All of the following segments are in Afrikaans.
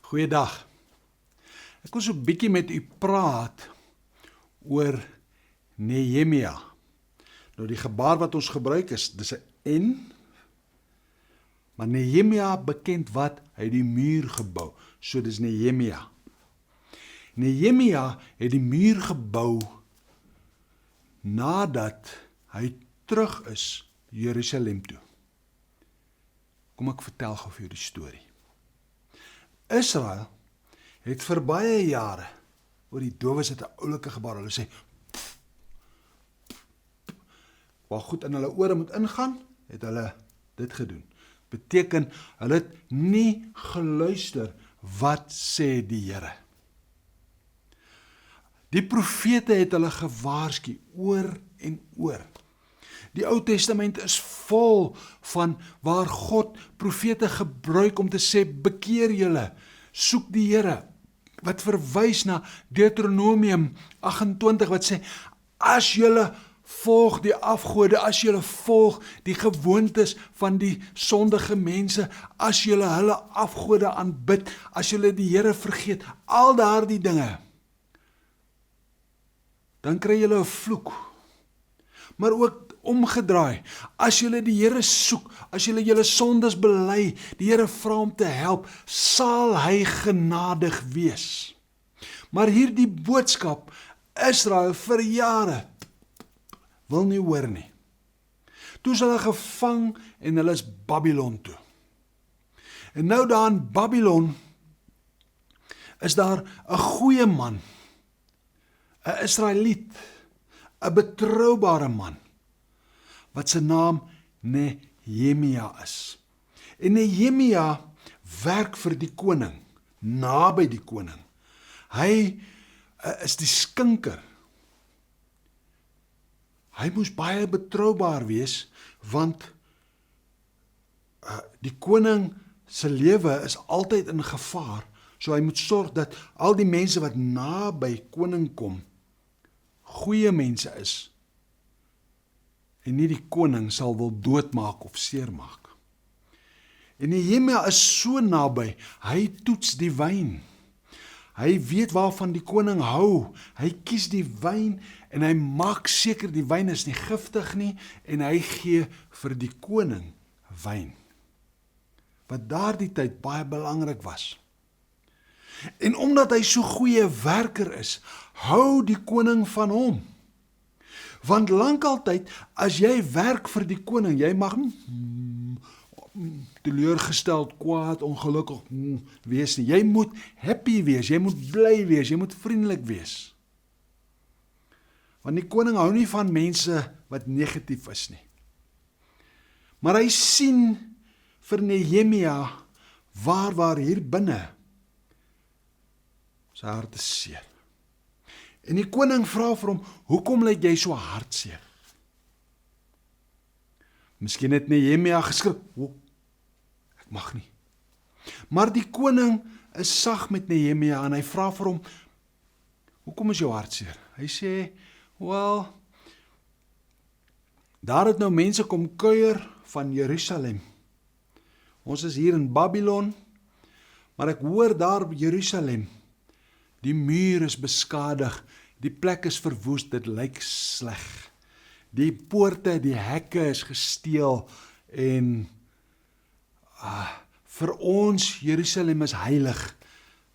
Goeiedag. Ek wil so 'n bietjie met u praat oor Nehemia. Nou die gebaar wat ons gebruik is, dis 'n N, maar Nehemia bekend wat? Hy het die muur gebou. So dis Nehemia. Nehemia het die muur gebou nadat hy terug is Jerusalem toe. Kom ek vertel gou vir jou die storie. Israel het vir baie jare, oor die dowes het 'n oulike gebaar, hulle sê, waar goed in hulle ore moet ingaan, het hulle dit gedoen. Beteken, hulle het nie geluister, wat sê die Here. Die profete het hulle gewaarsku oor en oor. Die Ou Testament is vol van waar God profete gebruik om te sê, bekeer julle, soek die Here, wat verwys na Deuteronomium 28, wat sê, as julle volg die afgode, as julle volg die gewoontes van die sondige mense, as julle hulle afgode aanbid, as julle die Here vergeet, al daardie dinge, dan kry julle 'n vloek. Maar ook omgedraai, as julle die Here soek, as julle julle sondes bely, die Here vra om te help, sal hy genadig wees. Maar hierdie boodskap, Israel vir jare, wil nie hoor nie. Toe is hulle gevang en hulle is Babylon toe. En nou daar in Babylon is daar 'n goeie man, 'n Israeliet, 'n betroubare man, wat sy naam Nehemia is. En Nehemia werk vir die koning, naby die koning. Hy is die skinker. Hy moes baie betroubaar wees, want die koning se lewe is altyd in gevaar, so hy moet sorg dat al die mense wat naby koning kom, goeie mense is, en nie die koning sal wil doodmaak of seermaak. En Nehemia is so naby, hy toets die wyn. Hy weet waarvan die koning hou, hy kies die wyn, en hy maak seker die wyn is nie giftig nie, en hy gee vir die koning wyn, wat daardie tyd baie belangrik was. En omdat hy so goeie werker is, hou die koning van hom. Want lank altyd, as jy werk vir die koning, jy mag teleurgesteld, kwaad, ongelukkig wees nie. Jy moet happy wees, jy moet bly wees, jy moet vriendelik wees. Want die koning hou nie van mense wat negatief is nie. Maar hy sien vir Nehemia waar hier binne sy hart is seer. En die koning vra vir hom, hoekom lyk jy so hartseer? Miskien het Nehemia geskrik, ek mag nie. Maar die koning is sag met Nehemia en hy vra vir hom, hoekom is jou hartseer? Hy sê, daar het nou mense kom kuier van Jerusalem. Ons is hier in Babylon, maar ek hoor daar by Jerusalem, die muur is beskadig, die plek is verwoes, dit lyk sleg. Die poorte, die hekke is gesteel en vir ons Jerusalem is heilig,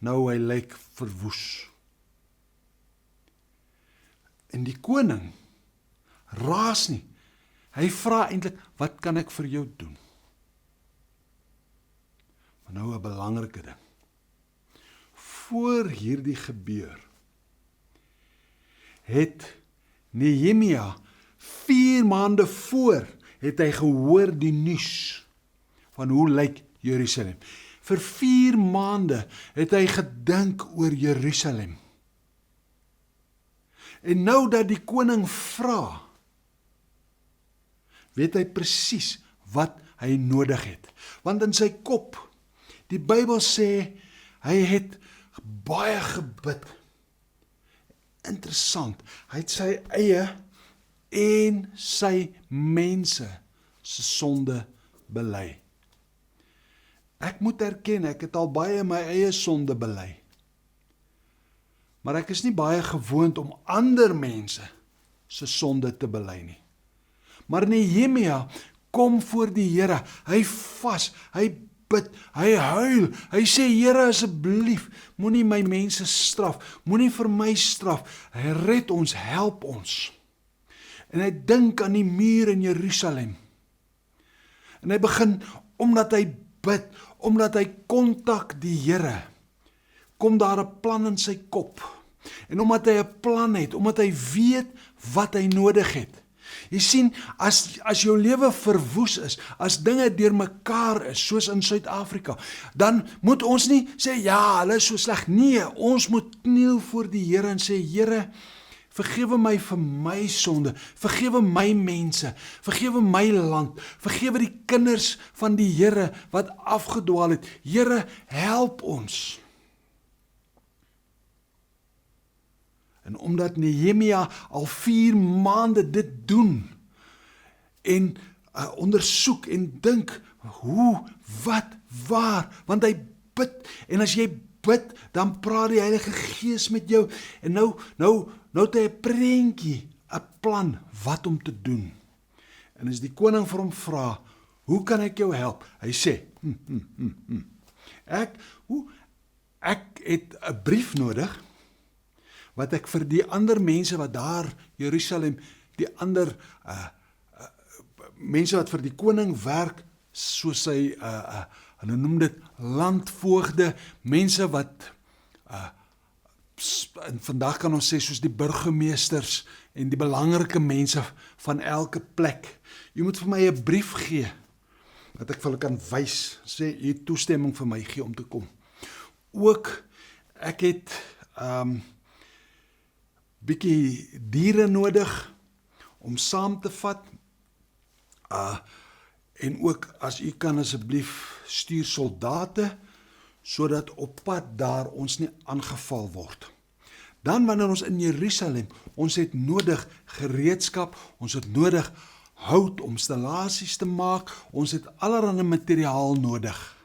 nou hy lyk verwoes. En die koning raas nie. Hy vra eintlik, wat kan ek vir jou doen? Maar nou 'n belangrike ding. Voor hierdie gebeur, het Nehemia 4 maande voor, het hy gehoor die nuus van hoe lyk Jerusalem. Vir 4 maande het hy gedink oor Jerusalem. En nou dat die koning vra, weet hy presies wat hy nodig het. Want in sy kop, die Bybel sê, hy het baie gebid. Interessant, hy het sy eie en sy mense se sonde bely. Ek moet erken, ek het al baie my eie sonde bely. Maar ek is nie baie gewoond om ander mense se sonde te bely nie. Maar Nehemia kom voor die Here, hy vas, hy bid, hy huil, hy sê, Here asseblief, moenie my mense straf, moenie vir my straf, hy red ons, help ons. En hy dink aan die muur in Jerusalem. En hy begin, omdat hy bid, omdat hy kontak die Here, kom daar 'n plan in sy kop. En omdat hy 'n plan het, omdat hy weet wat hy nodig het. Jy sien, as jou lewe verwoes is, as dinge deurmekaar is, soos in Suid-Afrika, dan moet ons nie sê, ja, hulle is so sleg. Nee, ons moet kniel voor die Here en sê, Here, vergewe my vir my sonde, vergewe my mense, vergewe my land, vergewe die kinders van die Here wat afgedwaal het. Here, help ons. En omdat Nehemia al 4 maande dit doen en ondersoek en dink, hoe, wat, waar, want hy bid, en as jy bid, dan praat die Heilige Gees met jou, en nou het hy 'n prentjie, 'n plan, wat om te doen. En as die koning vir hom vra, hoe kan ek jou help? Hy sê, Ek het 'n brief nodig, wat ek vir die ander mense wat daar, Jerusalem, die ander mense wat vir die koning werk, soos hy, hulle noem dit landvoogde, mense wat, en vandag kan ons sê, soos die burgemeesters en die belangrike mense van elke plek. Jy moet vir my 'n brief gee, dat ek vir hulle kan wys, sê, jy toestemming vir my gee om te kom. Ook, ek het, bietjie diere nodig om saam te vat, en ook as u kan asseblief stuur soldate, sodat op pad daar ons nie aangeval word. Dan wanneer ons in Jerusalem, ons het nodig gereedskap, ons het nodig hout om installasies te maak, ons het allerlei materiaal nodig.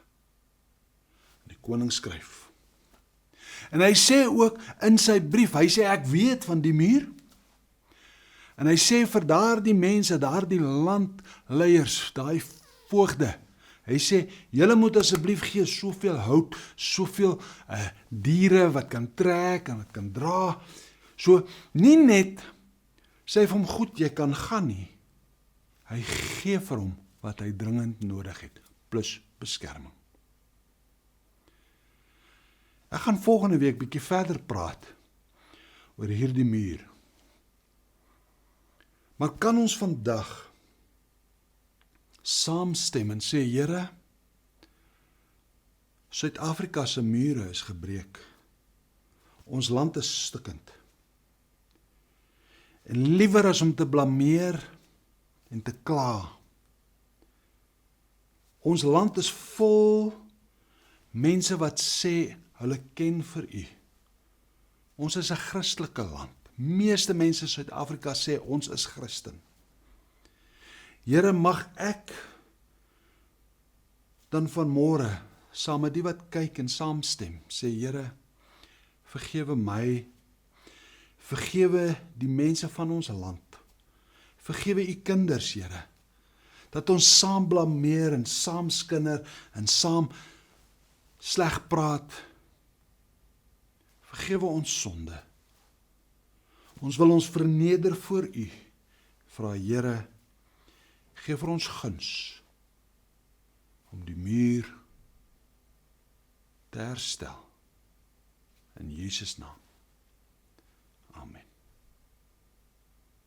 Die koning skryf. En hy sê ook in sy brief, hy sê ek weet van die muur, en hy sê vir daardie mense, daardie landleiers, daai voogde, hy sê, julle moet asseblief gee soveel hout, soveel diere wat kan trek en wat kan dra, so nie net, sê vir hom goed, jy kan gaan nie, hy gee vir hom wat hy dringend nodig het, plus beskerming. Ek gaan volgende week bietjie verder praat oor hierdie muur. Maar kan ons vandag saamstem en sê, Here, Suid-Afrika se mure is gebreek. Ons land is stikkend. En liewer as om te blameer en te kla. Ons land is vol mense wat sê, hulle ken vir u. Ons is 'n Christelike land. Meeste mense in Suid-Afrika sê, ons is Christen. Here, mag ek dan vanmôre, saam met die wat kyk en saamstem, sê, Here, vergewe my, vergewe die mense van ons land, vergewe u kinders, Here, dat ons saam blameer en saam skinder en saam sleg praat. Vergewe ons sonde. Ons wil ons verneder voor u. Vra, Here, gee vir ons guns om die muur te herstel. In Jesus naam. Amen.